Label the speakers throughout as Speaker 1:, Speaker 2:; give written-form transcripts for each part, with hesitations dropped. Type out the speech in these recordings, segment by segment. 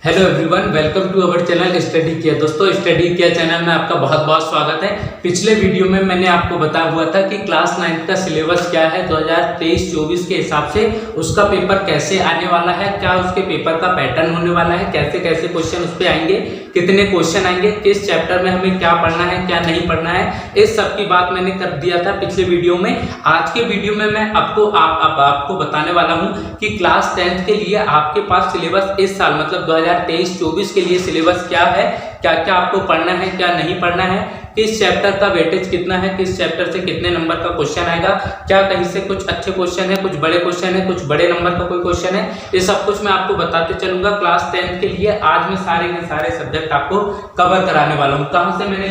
Speaker 1: Hello everyone, welcome to our channel study किया। दोस्तों, study किया चैनल में आपका बहुत बहुत स्वागत है। पिछले वीडियो में मैंने आपको बताया हुआ था कि क्लास 9 का सिलेबस क्या है 2023-24 के हिसाब से, उसका पेपर कैसे आने वाला है, क्या उसके पेपर का पैटर्न होने वाला है, कैसे कैसे क्वेश्चन उस पर आएंगे, कितने क्वेश्चन आएंगे, किस चैप्टर में हमें क्या पढ़ना है क्या नहीं पढ़ना है, इस सब की बात मैंने कर दिया था पिछले वीडियो में। आज के वीडियो में मैं आपको बताने वाला हूँ कि क्लास 10 के लिए आपके पास सिलेबस इस साल मतलब 2023-24 के लिए सिलेबस क्या है, क्या क्या आपको पढ़ना है क्या नहीं पढ़ना है, किस चैप्टर का वेटेज कितना है, किस चैप्टर से कितने नंबर का क्वेश्चन आएगा, क्या कहीं से कुछ अच्छे क्वेश्चन है, कुछ बड़े क्वेश्चन है, कुछ बड़े नंबर का कोई क्वेश्चन है, ये सब कुछ मैं आपको बताते चलूंगा। क्लास 10 के लिए आज मैं सारे के सारे सब्जेक्ट आपको कवर कराने वाला हूँ। कहाँ से मैंने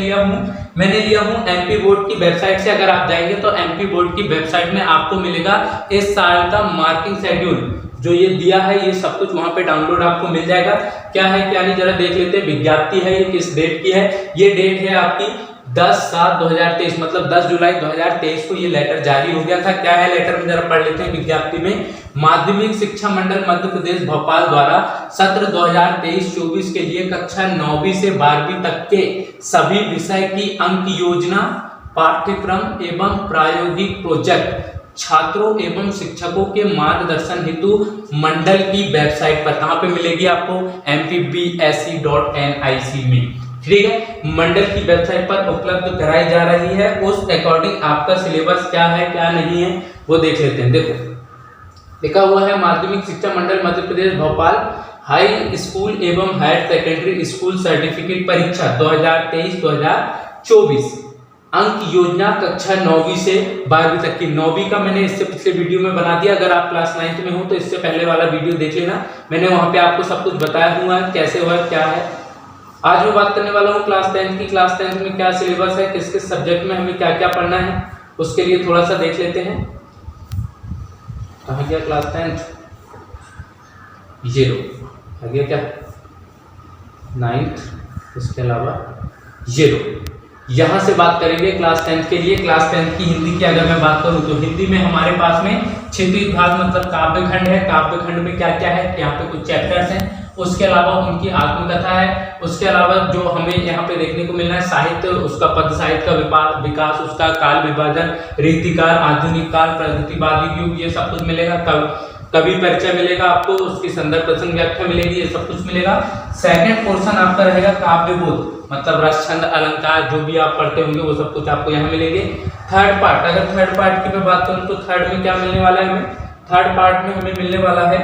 Speaker 1: लिया हूँ एमपी बोर्ड की वेबसाइट से। अगर आप जाएंगे तो एमपी बोर्ड की वेबसाइट में आपको मिलेगा इस साल का मार्किंग शेड्यूल जो ये दिया है, ये सब कुछ वहां पे डाउनलोड आपको मिल जाएगा। क्या है क्या नहीं जरा देख लेते हैं। विज्ञप्ति है, ये किस डेट की है, ये डेट है आपकी 10/7/2023 मतलब 10 जुलाई 2023 को ये लेटर जारी हो गया था। क्या है लेटर में जरा पढ़ लेते हैं। विज्ञप्ति में माध्यमिक शिक्षा मंडल मध्य प्रदेश भोपाल द्वारा सत्र 2023-24 के लिए कक्षा 9वीं से 12वीं तक के सभी विषय की अंक योजना, पाठ्यक्रम एवं प्रायोगिक प्रोजेक्ट छात्रों एवं शिक्षकों के मार्गदर्शन हेतु मंडल की वेबसाइट पर कहां पे मिलेगी आपको mpbse.nic में, ठीक है। मंडल की वेबसाइट पर उपलब्ध कराई जा रही है। उस अकॉर्डिंग आपका सिलेबस क्या है क्या नहीं है वो देख लेते हैं। देखो लिखा हुआ है माध्यमिक शिक्षा मंडल मध्य प्रदेश भोपाल हाई स्कूल एवं हायर सेकेंडरी स्कूल सर्टिफिकेट परीक्षा 2023-2024 अंक योजना कक्षा 9वीं से 12वीं तक की। 9वीं का मैंने इससे पिछले वीडियो में बना दिया। अगर आप क्लास 9th में हो तो इससे पहले वाला वीडियो देख लेना, मैंने वहां पे आपको सब कुछ बताया हुआ है कैसे हुआ क्या है। आज मैं बात करने वाला हूँ क्लास 10 की। क्लास 10 में क्या सिलेबस है, किस किस सब्जेक्ट में हमें क्या क्या पढ़ना है, उसके लिए थोड़ा सा देख लेते हैं। कहाँ गया क्लास 10? ये लो, आगे क्या 9th, इसके अलावा ये लो। यहां से बात करेंगे क्लास 10 के लिए। क्लास 10 की हिंदी की अगर मैं बात करूं तो हिंदी में हमारे पास में क्षितिज भाग मतलब काव्य खंड है। काव्य खंड में क्या क्या है, यहाँ पे कुछ चैप्टर्स हैं, उसके अलावा उनकी आत्मकथा है, उसके अलावा जो हमें यहाँ पे देखने को मिलना है साहित्य, उसका पद साहित्य का विकास, उसका काल विभाजन, रीतिकाल, आधुनिक काल, प्रगतिवादी युग, ये सब कुछ मिलेगा। कवि परिचय मिलेगा आपको, उसकी संदर्भ प्रसंग व्याख्या मिलेगी, ये सब कुछ मिलेगा। सेकंड पोर्शन आपका रहेगा काव्य बोध मतलब रस छंद अलंकार जो भी आप पढ़ते होंगे वो सब कुछ आपको यहाँ मिलेंगे। थर्ड पार्ट, अगर थर्ड पार्ट की मैं बात करूँ तो थर्ड में क्या मिलने वाला है हमें, थर्ड पार्ट में हमें मिलने वाला है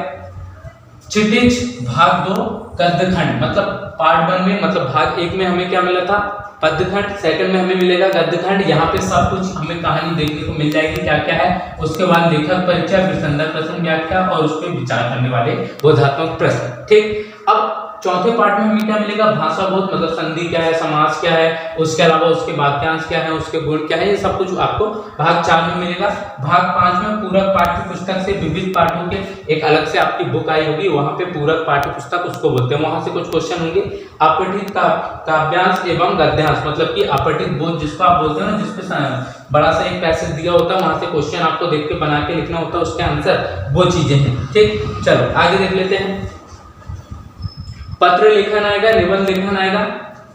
Speaker 1: क्षितिज भाग 2 गद्यखंड मतलब पार्ट 1 में मतलब भाग 1 में हमें क्या मिला था पद्यखंड, सेकंड में हमें मिलेगा गद्यखंड। यहाँ पे सब कुछ हमें कहानी देखने को मिल जाएगी क्या क्या है। उसके बाद लेखक परिचय, फिर संदर्भ प्रसंग व्याख्या और उस पर विचार करने वाले बोधात्मक प्रश्न, ठीक। अब चौथे पार्ट में हमें क्या मिलेगा भाषा बोध मतलब संधि क्या है, समास क्या है, उसके अलावा उसके वाक्यांश क्या है, उसके गुण क्या है, ये सब कुछ आपको भाग 4 में मिलेगा। भाग 5 में पूरक पाठ्य पुस्तक से विविध पाठों के एक अलग से आपकी बुक आई होगी, वहां पे पूरक पाठ्य पुस्तक उसको बोलते हैं। वहां से कुछ क्वेश्चन होंगे। अपठित काव्यांश एवं गद्यांश मतलब कि अपठित बोध जिसको आप बोलते हो ना, जिसपे बड़ा सा एक पैसेज दिया होता है, वहां से क्वेश्चन आपको देख के बना के लिखना होता है, उसके आंसर वो चीजें हैं, ठीक। चलो आगे देख लेते हैं। पत्र लेखन आएगा, निबंध लेखन आएगा,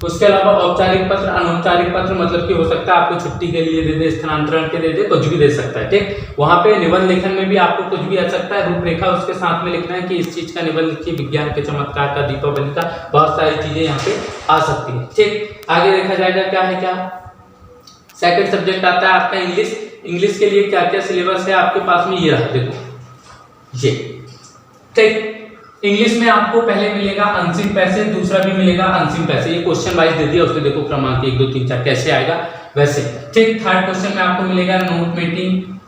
Speaker 1: उसके अलावा औपचारिक पत्र, अनौपचारिक पत्र मतलब कि हो सकता है आपको छुट्टी के लिए दे दे, स्थानांतरण के दे दे, कुछ भी दे सकता है, ठीक। वहां पे निबंध लेखन में भी आपको कुछ भी आ सकता है। रूपरेखा उसके साथ में लिखना है कि इस चीज का निबंध लिखिए, विज्ञान के चमत्कार का, दीपावली का, बहुत सारी चीजें यहाँ पे आ सकती है, ठीक। आगे देखा जाएगा क्या है क्या। सेकंड सब्जेक्ट आता है आपका इंग्लिश। इंग्लिश के लिए क्या क्या सिलेबस है आपके पास में, ये रहा देखो ये, ठीक। इंग्लिश में आपको पहले मिलेगा अंशिक पैसेज, दूसरा भी मिलेगा अंशिक पैसेज। ये क्वेश्चन वाइज दे दिया, उसको देखो क्रमांक 1 2 3 4 कैसे आएगा वैसे, ठीक। थर्ड क्वेश्चन में आपको मिलेगा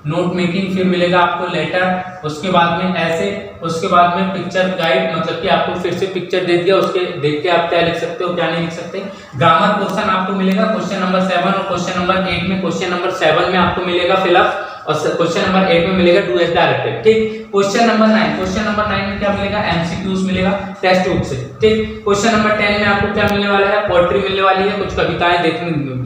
Speaker 1: नोट मेकिंग, फिर मिलेगा आपको लेटर, उसके बाद में ऐसे, उसके बाद में पिक्चर गाइड मतलब कि आपको फिर से पिक्चर दे दिया, उसके देख के आप क्या लिख सकते हो क्या नहीं लिख सकते। ग्रामर पोर्शन आपको मिलेगा क्वेश्चन नंबर 7 और क्वेश्चन नंबर 8 में। क्वेश्चन नंबर 7 में आपको मिलेगा फिलअप और क्वेश्चन नंबर 8 में मिलेगा डू एज डायरेक्टेड, ठीक। क्वेश्चन नंबर 9 में क्या मिलेगा एमसीक्यूज मिलेगा टेक्स्ट बुक से, ठीक। क्वेश्चन नंबर 10 में आपको क्या मिलने वाला है पोएट्री मिलने वाली है, कुछ कविताएं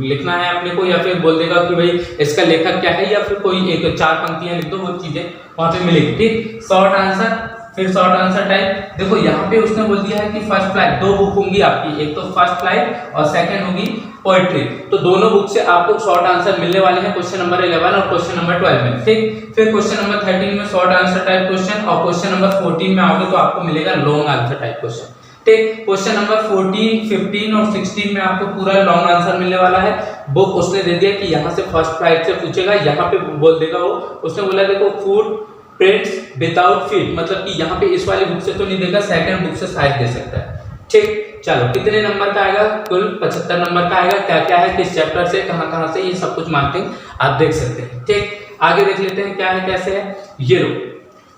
Speaker 1: लिखना है अपने को, या फिर बोल देगा कि भाई इसका लेखक क्या है, या फिर कोई एक 4 पंक्तियां लिख दो, वो चीजें वहां पे मिलेगी, ठीक। शॉर्ट आंसर फिर शॉर्ट आंसर टाइप। देखो यहाँ पे उसने बोल दिया है कि फर्स्ट फ्लाइट 2 बुक होंगी आपकी, एक तो फर्स्ट फ्लाइट और सेकंड होगी पोएट्री। तो दोनों बुक से आपको शॉर्ट आंसर मिलने वाले हैं क्वेश्चन नंबर 11 और क्वेश्चन नंबर 12 में। ठीक, फिर क्वेश्चन नंबर 13 में शॉर्ट आंसर टाइप क्वेश्चन, और क्वेश्चन नंबर 14 में आओगे तो आपको मिलेगा लॉन्ग आंसर टाइप क्वेश्चन। ठीक, क्वेश्चन नंबर 14, 15 और 16 में आपको पूरा लॉन्ग आंसर मिलने वाला है। बुक उसने दे दिया कि यहाँ से फर्स्ट फ्लाइट से पूछेगा, यहाँ पे बोल देगा वो, उसने बोला देखो फूड प्रिंट्स विदाउट फीड, मतलब कि यहाँ पे इस वाली बुक से तो नहीं देगा, सेकंड बुक से शायद दे सकता है। ठीक, चलो कितने नंबर का आएगा? कुल 75 नंबर का आएगा। क्या क्या है, किस चैप्टर से, कहाँ से, ये सब कुछ मार्किंग आप देख सकते हैं। ठीक, आगे देख लेते हैं क्या है कैसे है। ये लो,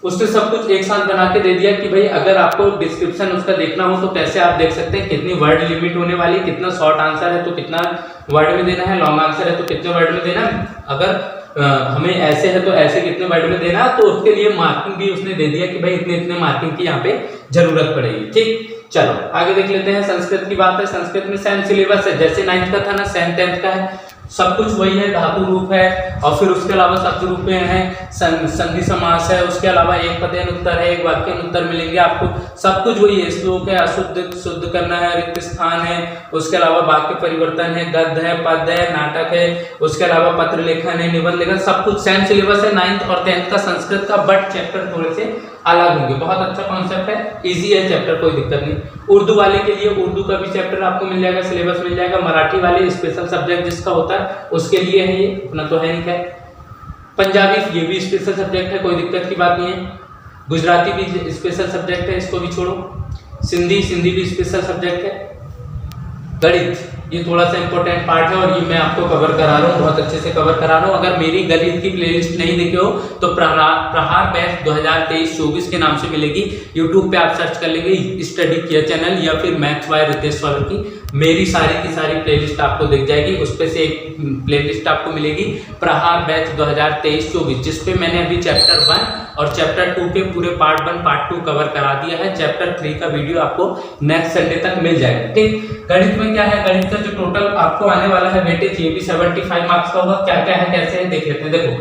Speaker 1: उसने सब कुछ एक साथ बना के दे दिया कि भाई अगर आपको डिस्क्रिप्शन उसका देखना हो तो कैसे आप देख सकते हैं, कितनी वर्ड लिमिट होने वाली, कितना शॉर्ट आंसर है तो कितना वर्ड में देना है, लॉन्ग आंसर है तो कितने वर्ड में देना है, अगर हमें ऐसे है तो ऐसे कितने वर्ड में देना, तो उसके लिए मार्किंग भी उसने दे दिया कि भाई इतने इतने मार्किंग की यहाँ पे जरूरत पड़ेगी। ठीक, चलो आगे देख लेते हैं। संस्कृत की बात है, संस्कृत में सेम सिलेबस है, जैसे 9th का था ना, सेम 10th का है, सब कुछ वही है। धातु रूप है और फिर उसके अलावा शब्द रूप में है, संधि समास है, उसके अलावा एक पदेन उत्तर है, एक वाक्य उत्तर मिलेंगे आपको, सब कुछ वही है। श्लोक है, अशुद्ध शुद्ध करना है, रिक्त स्थान है, उसके अलावा वाक्य परिवर्तन है, गद्य है, पद्य है, नाटक है, उसके अलावा पत्र लेखन है, निबंध लेखन, सब कुछ सेम सिलेबस है 9th और 10th का संस्कृत का, बट चैप्टर थोड़े से अलग होंगे। बहुत अच्छा कॉन्सेप्ट है, इजी है चैप्टर, कोई दिक्कत नहीं। उर्दू वाले के लिए उर्दू का भी चैप्टर आपको मिल जाएगा, सिलेबस मिल जाएगा। मराठी वाले स्पेशल सब्जेक्ट जिसका होता है उसके लिए है, ये अपना तो है नहीं। क्या पंजाबी, ये भी स्पेशल सब्जेक्ट है, कोई दिक्कत की बात नहीं है। गुजराती भी स्पेशल सब्जेक्ट है, इसको भी छोड़ो। सिंधी भी स्पेशल सब्जेक्ट है। गणित ये थोड़ा सा इंपॉर्टेंट पार्ट है और ये मैं आपको कवर करा रहा हूँ, बहुत अच्छे से कवर करा रहा हूँ। अगर मेरी गणित की प्लेलिस्ट नहीं देखे हो तो प्रहार बैच 2023-24 के नाम से मिलेगी, यूट्यूब पे आप सर्च कर लेंगे स्टडी किया चैनल या फिर मैथ्स बाय रितेश सर की, मेरी सारी की सारी प्लेलिस्ट आपको दिख जाएगी। उस पे से एक प्लेलिस्ट आपको मिलेगी प्रहार बैच 2023-24, जिसपे मैंने अभी चैप्टर 1 और चैप्टर 2 के पूरे पार्ट 1 पार्ट 2 कवर करा दिया है। चैप्टर 3 का वीडियो आपको नेक्स्ट संडे तक मिल जाएगा। ठीक, गणित में क्या है, गणित का जो टोटल आपको आने वाला है वेटेज, ये भी 75 मार्क्स का होगा। क्या क्या है कैसे है देख लेते हैं। देखो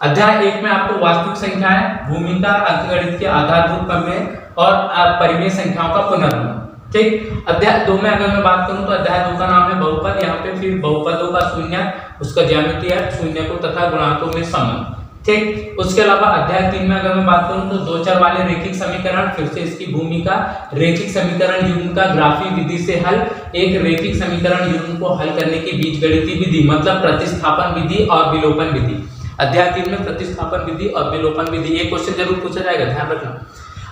Speaker 1: अध्याय 1 में आपको वास्तविक संख्याएं, भूमिका, अंकगणित के आधारभूत प्रमेय और परिमेय संख्याओं का पुनर्गणन। ठीक, अध्याय 2 में अगर मैं बात करूं तो अध्याय 2 का नाम है बहुपद, यहाँ पे फिर बहुपदों का शून्य, उसका ज्यामिति है, शून्य को तथा गुणांकों में संबंध। ठीक, उसके अलावा अध्याय 3 में अगर मैं बात करूं तो 2 चर वाले रैखिक समीकरण, फिर से इसकी भूमिका, रैखिक समीकरण युग्म का ग्राफी विधि से हल, एक रैखिक समीकरण युग्म को हल करने की बीजगणितीय विधि मतलब प्रतिस्थापन विधि और विलोपन विधि। अध्याय 3 में प्रतिस्थापन विधि और विलोपन विधि, एक क्वेश्चन जरूर पूछा जाएगा, ध्यान रखना।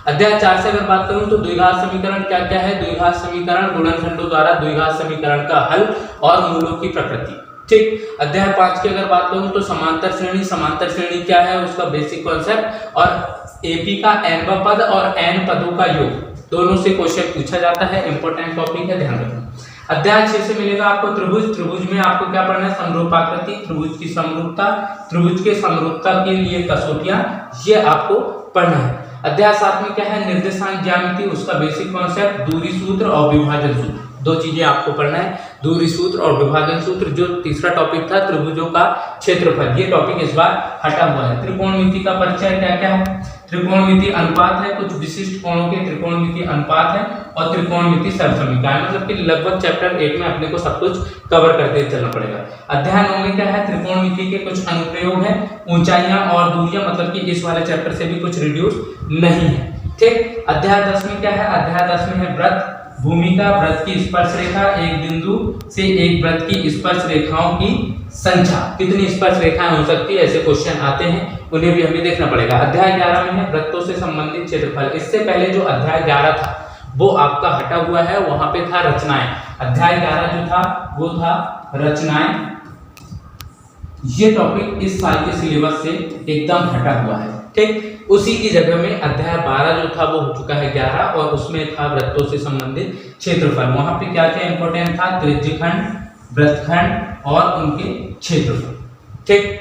Speaker 1: अध्याय 4 से अगर बात करूं तो द्विघात समीकरण क्या क्या है, द्विघात समीकरण, गुणनखंडों द्वारा द्विघात समीकरण का हल और मूलों की प्रकृति। ठीक, अध्याय 5 की अगर बात करूं तो समांतर श्रेणी, समांतर श्रेणी क्या है उसका बेसिक कॉन्सेप्ट, और एपी का n पद और n पदों का योग, दोनों से क्वेश्चन पूछा जाता है, इंपॉर्टेंट टॉपिक है, ध्यान रखना। अध्याय 6 से मिलेगा आपको त्रिभुज, त्रिभुज में आपको क्या पढ़ना है, समरूपाकृति, त्रिभुज की समरूपता, त्रिभुज के समरूपता के लिए कसौटियां, ये आपको पढ़ना है। अध्याय 7 में क्या है, निर्देशांक ज्यामिति, उसका बेसिक कॉन्सेप्ट, दूरी सूत्र और विभाजन सूत्र, दो चीजें आपको पढ़ना है, दूरी सूत्र और विभाजन सूत्र। जो तीसरा टॉपिक था त्रिभुजों का क्षेत्रफल, ये टॉपिक इस बार हटा हुआ है। त्रिकोणमिति का परिचय क्या क्या है, त्रिकोणमिति अनुपात है, कुछ विशिष्ट कोणों के त्रिकोणमिति अनुपात है, और त्रिकोणमिति सरसमीकरण है, मतलब कि लगभग चैप्टर 1 में अपने को सब कुछ कवर करते चलना पड़ेगा। अध्याय 9 में क्या है, त्रिकोणमिति के कुछ अनुप्रयोग है, ऊंचाइयां और दूरियां, मतलब कि इस वाले चैप्टर से भी कुछ रिड्यूस नहीं है। ठीक, अध्याय 10 में क्या है, अध्याय 10 में है व्रत, भूमिका, व्रत की स्पर्श रेखा, एक बिंदु से एक व्रत की स्पर्श रेखाओं की संख्या, कितनी स्पर्श रेखाएं हो सकती है, ऐसे क्वेश्चन आते हैं, उन्हें भी हमें देखना पड़ेगा। अध्याय 11 में है वृत्तों से संबंधित क्षेत्रफल, इससे पहले जो अध्याय 11 था वो आपका हटा हुआ है, वहां पे था रचनाएं। अध्याय 11 जो था वो था रचनाएं, ये टॉपिक इस साल के सिलेबस से एकदम हटा हुआ है। ठीक, उसी की जगह में अध्याय 12 जो था वो हो चुका है 11, और उसमें था वृत्तों से संबंधित क्षेत्रफल। वहां पे क्या क्या इंपॉर्टेंट था, त्रिज्यखंड, वृत्तखंड और उनके क्षेत्रफल। ठीक,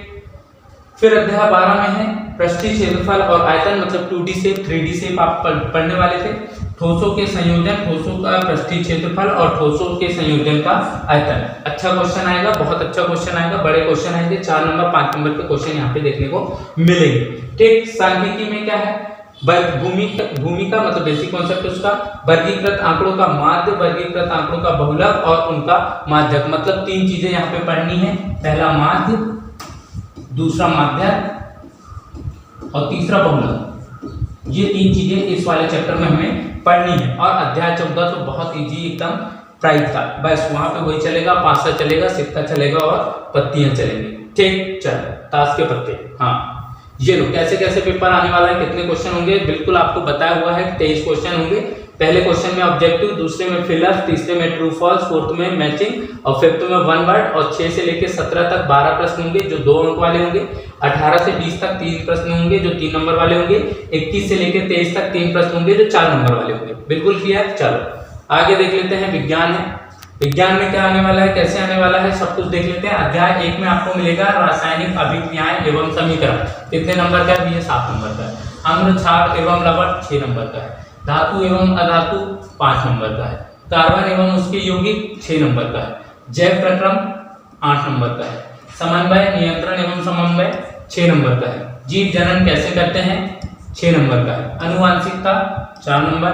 Speaker 1: फिर अध्याय 12 में है पृष्ठीय क्षेत्रफल और आयतन, मतलब 2D से 3D से आप पढ़ने वाले थे। ठोसों के संयोजन, ठोसों का पृष्ठीय क्षेत्रफल और ठोसों के संयोजन का आयतन, अच्छा क्वेश्चन आएगा, बहुत अच्छा क्वेश्चन आएगा, बड़े क्वेश्चन आएंगे, 4 नंबर 5 नंबर के क्वेश्चन यहाँ पे देखने को मिलेंगे। ठीक, सांख्यिकी में क्या है, भूमिका मतलब बेसिक कॉन्सेप्ट उसका, वर्गीकृत आंकड़ों का माध्य, वर्गीकृत आंकड़ों का बहुलक और उनका माध्यक। मतलब 3 चीजें यहाँ पे पढ़नी है, पहला माध्य, दूसरा माध्यक और तीसरा बहुलक। ये 3 चीजें इस वाले चैप्टर में हमें पढ़नी है। और अध्याय 14 तो बहुत इजी एकदम प्राइज था, बस वहां पे वही चलेगा, पासा चलेगा, सिक्का चलेगा और पत्तियां चलेंगी। ठीक, चलो ताश के पत्ते। हाँ, ये लो कैसे कैसे पेपर आने वाला है, कितने क्वेश्चन होंगे, बिल्कुल आपको बताया हुआ है 23 क्वेश्चन होंगे। पहले क्वेश्चन में ऑब्जेक्टिव, दूसरे में फिलर, तीसरे में ट्रू फॉल्स, फोर्थ में मैचिंग और फिफ्थ में 1 वर्ड। और 6 से लेकर 17 तक 12 प्रश्न होंगे जो 2 अंक वाले होंगे। 18 से 20 तक 3 प्रश्न होंगे जो 3 नंबर वाले होंगे। 21 से लेकर 23 तक 3 प्रश्न होंगे जो 4 नंबर वाले होंगे। बिल्कुल क्लियर। चलो आगे देख लेते हैं। विज्ञान है, विज्ञान में क्या आने वाला है, कैसे आने वाला है, सब कुछ देख लेते हैं। अध्याय 1 में आपको मिलेगा रासायनिक अभिक्रियाएं एवं समीकरण, कितने नंबर का है, ये 7 नंबर का है। अम्ल, क्षार एवं लवण 6 नंबर का है। धातु एवं अधातु 5 नंबर का है। कार्बन एवं उसके यौगिक 6 नंबर का है। जैव प्रक्रम 8 नंबर का है। समन्वय, नियंत्रण एवं समन्वय 6 नंबर का है। जीव जनन कैसे करते हैं 6 नंबर का है। अनुवांशिकता 4 नंबर।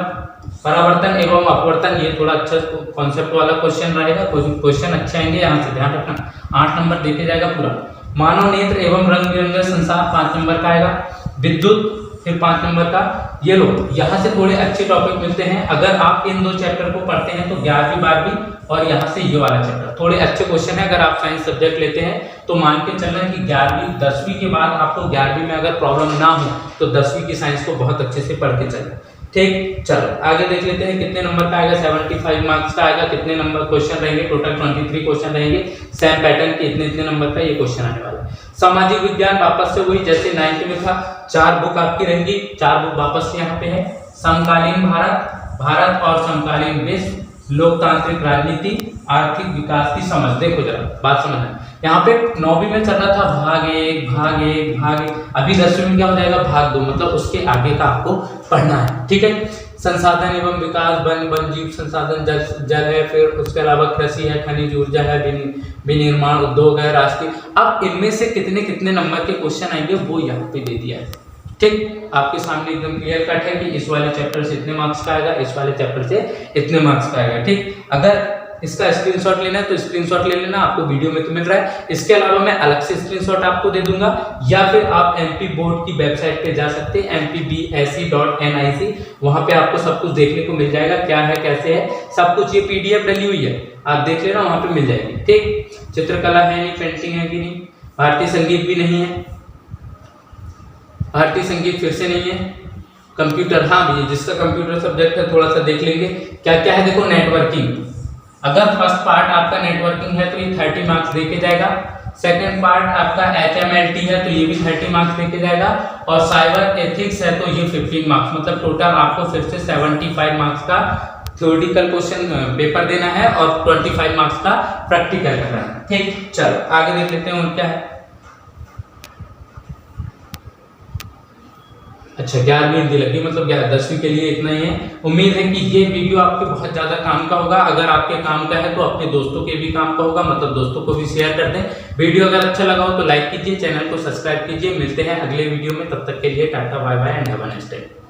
Speaker 1: परावर्तन एवं अपवर्तन, ये थोड़ा अच्छा कॉन्सेप्ट वाला क्वेश्चन रहेगा, क्वेश्चन अच्छे आएंगे, यहाँ से ध्यान रखना। 8 नंबर देखे जाएगा पूरा। मानव नेत्र एवं रंग बिरंगे संसार 5 नंबर का आएगा। विद्युत फिर 5 नंबर का। ये लो यहाँ से थोड़े अच्छे टॉपिक मिलते हैं, अगर आप इन 2 चैप्टर को पढ़ते हैं तो 11वीं 12वीं और यहाँ से ये वाला चैप्टर थोड़े अच्छे क्वेश्चन है। अगर आप साइंस सब्जेक्ट लेते हैं तो मान के चलना कि 11वीं 10वीं के बाद आपको 11वीं में अगर प्रॉब्लम ना हो तो 10वीं की साइंस को बहुत अच्छे से पढ़ के चलना। ठीक, चलो आगे देख लेते हैं कितने नंबर का आएगा। 75 मार्क्स का आएगा। कितने नंबर क्वेश्चन रहेंगे, टोटल 23 क्वेश्चन रहेंगे। सेम पैटर्न के इतने नंबर का ये क्वेश्चन आने वाला है। सामाजिक विज्ञान वापस से वही जैसे 9th में था, 4 बुक आपकी रहेंगी, 4 बुक वापस से यहाँ पे है। समकालीन भारत, भारत और समकालीन विश्व, लोकतांत्रिक राजनीति, आर्थिक विकास की समझ। देखो जरा बात समझना, यहाँ पे 9वीं में चल रहा था भाग 1 भाग 1 भाग 1, अभी 10वीं में क्या हो जाएगा भाग 2, मतलब उसके आगे का आपको पढ़ना है। ठीक है। संसाधन एवं विकास, वन जीव संसाधन, जल है, फिर उसके अलावा कृषि है, खनिज ऊर्जा है, विनिर्माण उद्योग है, राष्ट्रीय। अब इनमें से कितने कितने नंबर के क्वेश्चन आएंगे वो यहाँ पे दे दिया है। ठीक, आपके सामने एकदम क्लियर कट है कि इस वाले चैप्टर से इतने मार्क्स का आएगा, इस वाले चैप्टर से इतने मार्क्स का आएगा। ठीक, अगर इसका स्क्रीनशॉट लेना है तो स्क्रीनशॉट ले लेना, आपको वीडियो में तो मिल रहा है। इसके अलावा मैं अलग से स्क्रीनशॉट आपको दे दूंगा, या फिर आप एमपी बोर्ड की वेबसाइट पे जा सकते हैं mpbse.nic, वहां पे आपको सब कुछ देखने को मिल जाएगा, क्या है कैसे है सब कुछ। ये पीडीएफ डली हुई है, आप देख लेना, वहां पे मिल जाएगी। ठीक, चित्रकला है नहीं, पेंटिंग है कि नहीं, भारतीय संगीत भी नहीं है, भारतीय संगीत फिर से नहीं है। कंप्यूटर, हाँ भैया जिसका कंप्यूटर सब्जेक्ट है थोड़ा सा देख लेंगे क्या क्या है। देखो नेटवर्किंग, अगर फर्स्ट पार्ट आपका नेटवर्किंग है तो ये 30 मार्क्स देके जाएगा। सेकंड पार्ट आपका HMLT है तो ये भी 30 मार्क्स देके जाएगा। और साइबर एथिक्स है तो ये 15 मार्क्स, मतलब टोटल आपको फिर से 75 मार्क्स का थ्योरेटिकल क्वेश्चन पेपर देना है और 25 मार्क्स का प्रैक्टिकल करना है। ठीक, चलो आगे देख लेते हैं और क्या है। अच्छा 11वीं हिंदी लगी, मतलब 10वीं के लिए इतना ही है। उम्मीद है कि ये वीडियो आपके बहुत ज़्यादा काम का होगा। अगर आपके काम का है तो अपने दोस्तों के भी काम का होगा, मतलब दोस्तों को भी शेयर कर दें। वीडियो अगर अच्छा लगा हो तो लाइक कीजिए, चैनल को सब्सक्राइब कीजिए। मिलते हैं अगले वीडियो में, तब तक के लिए tata bye bye and have a nice day.